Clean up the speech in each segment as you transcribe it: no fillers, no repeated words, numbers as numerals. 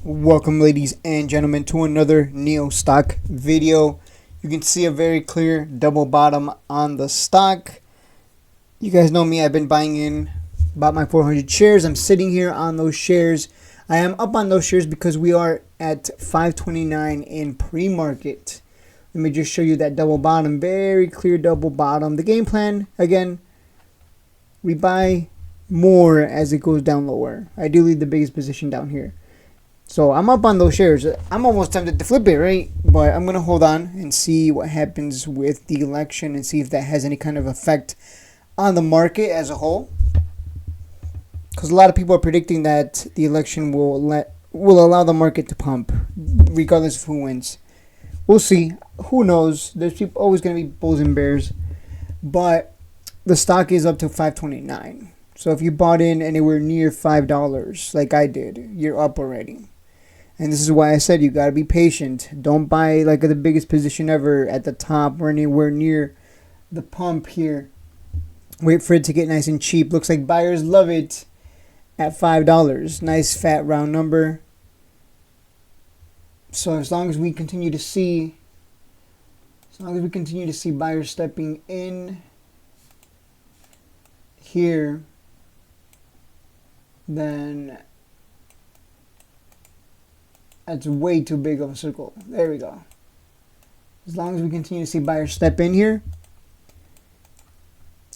Welcome, ladies and gentlemen, to another Neo stock video. You can see a very clear double bottom on the stock. You guys know me. I've been buying in about my 400 shares. I'm sitting here on those shares. I am up on those shares because we are at 529 in pre-market. Let me just show you that double bottom. Very clear double bottom. The game plan, again, we buy more as it goes down lower. Ideally, the biggest position down here. So I'm up on those shares. I'm almost tempted to flip it, right? But I'm going to hold on and see what happens with the election and see if that has any kind of effect on the market as a whole. Because a lot of people are predicting that the election will allow the market to pump, regardless of who wins. We'll see. Who knows? There's always going to be bulls and bears. But the stock is up to 529. So if you bought in anywhere near $5, like I did, you're up already. And this is why I said you got to be patient. Don't buy like the biggest position ever at the top or anywhere near the pump here. Wait for it to get nice and cheap. Looks like buyers love it at $5. Nice fat round number. So as long as we continue to see buyers stepping in here, then that's way too big of a circle. There we go. As long as we continue to see buyers step in here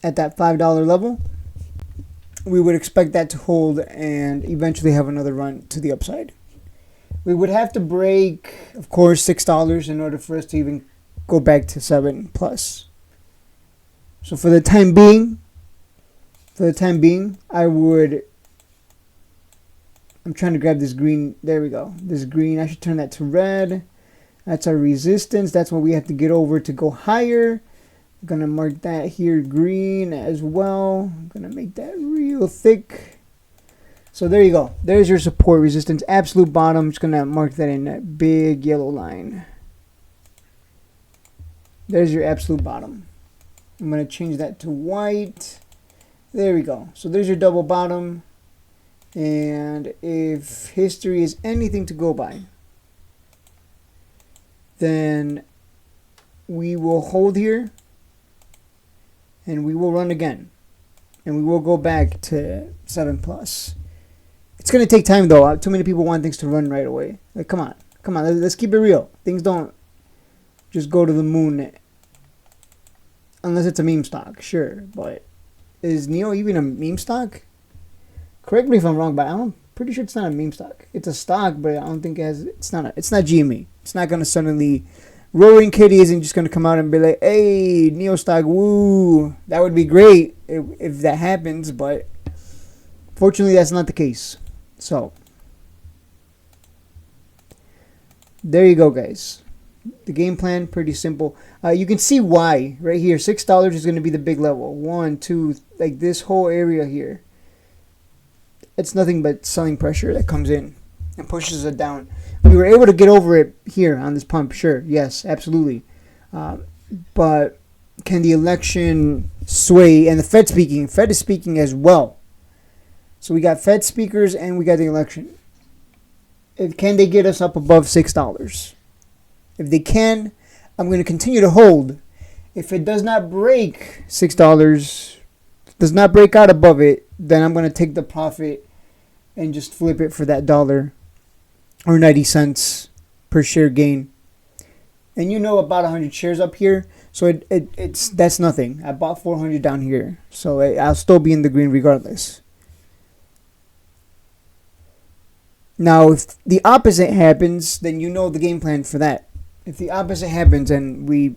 at that $5 level, we would expect that to hold and eventually have another run to the upside. We would have to break, of course, $6 in order for us to even go back to 7 plus. So for the time being, I'm trying to grab this green. There we go. This green. I should turn that to red. That's our resistance. That's what we have to get over to go higher. I'm going to mark that here green as well. I'm going to make that real thick. So there you go. There's your support resistance. Absolute bottom. I'm just going to mark that in that big yellow line. There's your absolute bottom. I'm going to change that to white. There we go. So there's your double bottom. And if history is anything to go by, then we will hold here and we will run again. And we will go back to 7 plus. It's going to take time though. Too many people want things to run right away. Like, come on. Let's keep it real. Things don't just go to the moon unless it's a meme stock, sure. But is Neo even a meme stock? Correct me if I'm wrong, but I'm pretty sure it's not a meme stock. It's a stock, but I don't think it has. It's not GME. It's not gonna suddenly. Roaring Kitty isn't just gonna come out and be like, "Hey, Neo stock, woo!" That would be great if that happens, but fortunately, that's not the case. So there you go, guys. The game plan pretty simple. You can see why right here. $6 is gonna be the big level. 1, 2, like this whole area here. It's nothing but selling pressure that comes in and pushes it down. We were able to get over it here on this pump, sure, yes, absolutely. But can the election sway? And the Fed speaking, Fed is speaking as well. So we got Fed speakers and we got the election. Can they get us up above $6? If they can, I'm going to continue to hold. If it does not break $6, does not break out above it, then I'm going to take the profit and just flip it for that dollar or 90 cents per share gain. And you know, about 100 shares up here, so that's nothing. I bought 400 down here, so I'll still be in the green regardless. Now, if the opposite happens, then you know the game plan for that. If the opposite happens and we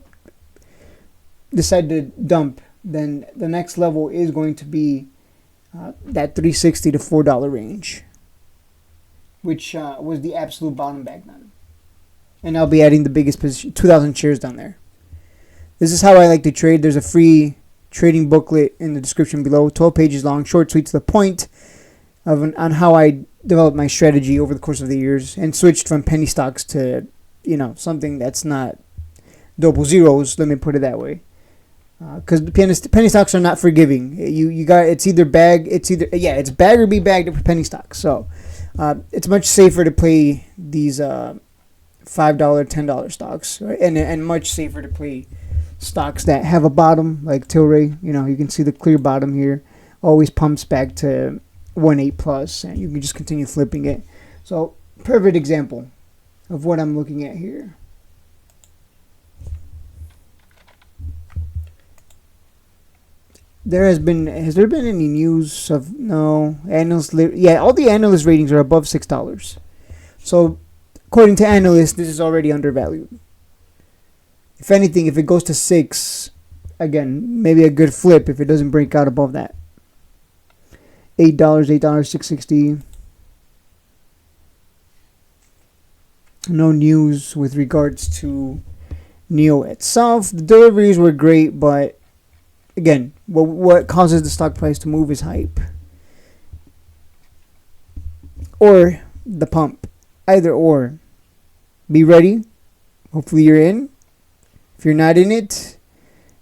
decide to dump, then the next level is going to be that $3.60 to $4 range, which was the absolute bottom back then. And I'll be adding the biggest position, 2,000 shares down there. This is how I like to trade. There's a free trading booklet in the description below, 12 pages long, short, sweet, to the point, on how I developed my strategy over the course of the years and switched from penny stocks to, something that's not double zeros. Let me put it that way. Because penny stocks are not forgiving. It's bag or be bagged for penny stocks. So It's much safer to play these $5, $10 stocks, right? And much safer to play stocks that have a bottom, like Tilray. You know, you can see the clear bottom here. Always pumps back to 1.8 plus, and you can just continue flipping it. So, perfect example of what I'm looking at here. Has there been any news of, no, analyst, yeah, all the analyst ratings are above $6. So, according to analysts, this is already undervalued. If anything, if it goes to 6, again, maybe a good flip if it doesn't break out above that. $8, $6.60. No news with regards to NEO itself. The deliveries were great, but again, what causes the stock price to move is hype. Or the pump. Either or. Be ready. Hopefully you're in. If you're not in it,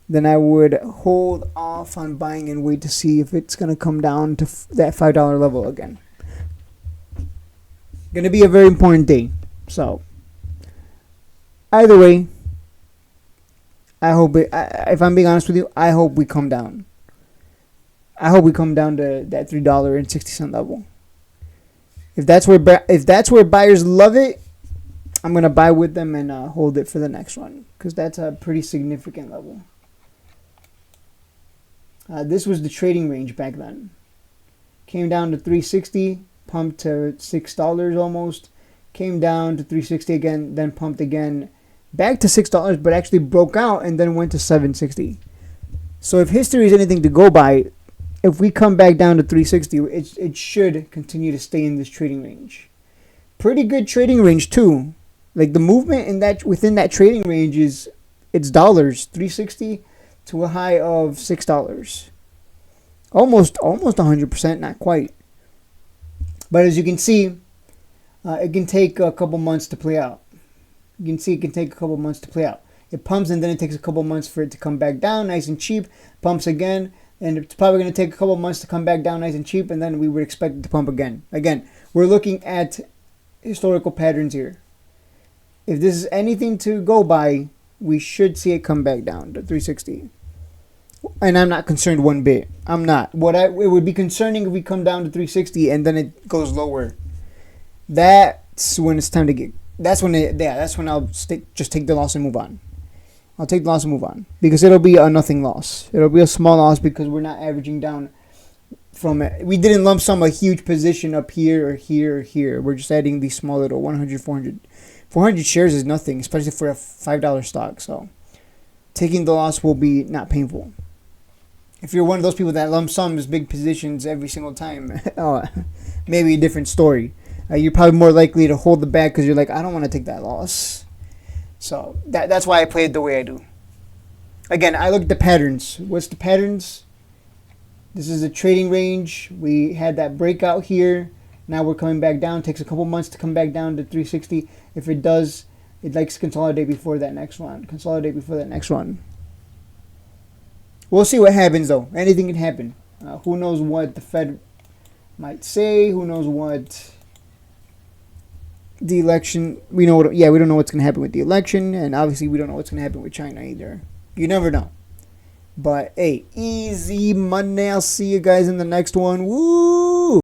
then I would hold off on buying and wait to see if it's going to come down to that $5 level again. Going to be a very important day. So, either way, I hope it, if I'm being honest with you, I hope we come down. I hope we come down to that $3.60 level. If that's where buyers love it, I'm going to buy with them and hold it for the next one, because that's a pretty significant level. This was the trading range back then. Came down to 360, pumped to $6 almost. Came down to 360 again, then pumped again back to $6, but actually broke out and then went to 760. So if history is anything to go by, if we come back down to 360, it should continue to stay in this trading range. Pretty good trading range too. Like the movement in that within that trading range it's dollars, 360 to a high of $6. Almost 100%, not quite. But as you can see, it can take a couple months to play out. You can see it can take a couple months to play out. It pumps and then it takes a couple months for it to come back down nice and cheap. Pumps again, and it's probably going to take a couple months to come back down nice and cheap, and then we would expect it to pump again. Again, we're looking at historical patterns here. If this is anything to go by, we should see it come back down to 360. And I'm not concerned one bit. I'm not. It would be concerning if we come down to 360 and then it goes lower. That's when it's time to get. That's when I'll just take the loss and move on. I'll take the loss and move on, because it'll be a nothing loss. It'll be a small loss because we're not averaging down from it. We didn't lump sum a huge position up here or here or here. We're just adding these small little 100, 400. 400 shares is nothing, especially for a $5 stock. So taking the loss will be not painful. If you're one of those people that lump sums big positions every single time, maybe a different story. You're probably more likely to hold the bag because you're like, I don't want to take that loss. So that's why I play it the way I do. Again, I look at the patterns. What's the patterns? This is a trading range. We had that breakout here. Now we're coming back down. It takes a couple months to come back down to 360. If it does, it likes to consolidate before that next run. We'll see what happens though. Anything can happen. Who knows what the Fed might say? Who knows what the election? We don't know what's going to happen with the election, and obviously we don't know what's going to happen with China either. You never know. But hey, easy money. I'll see you guys in the next one. Woo!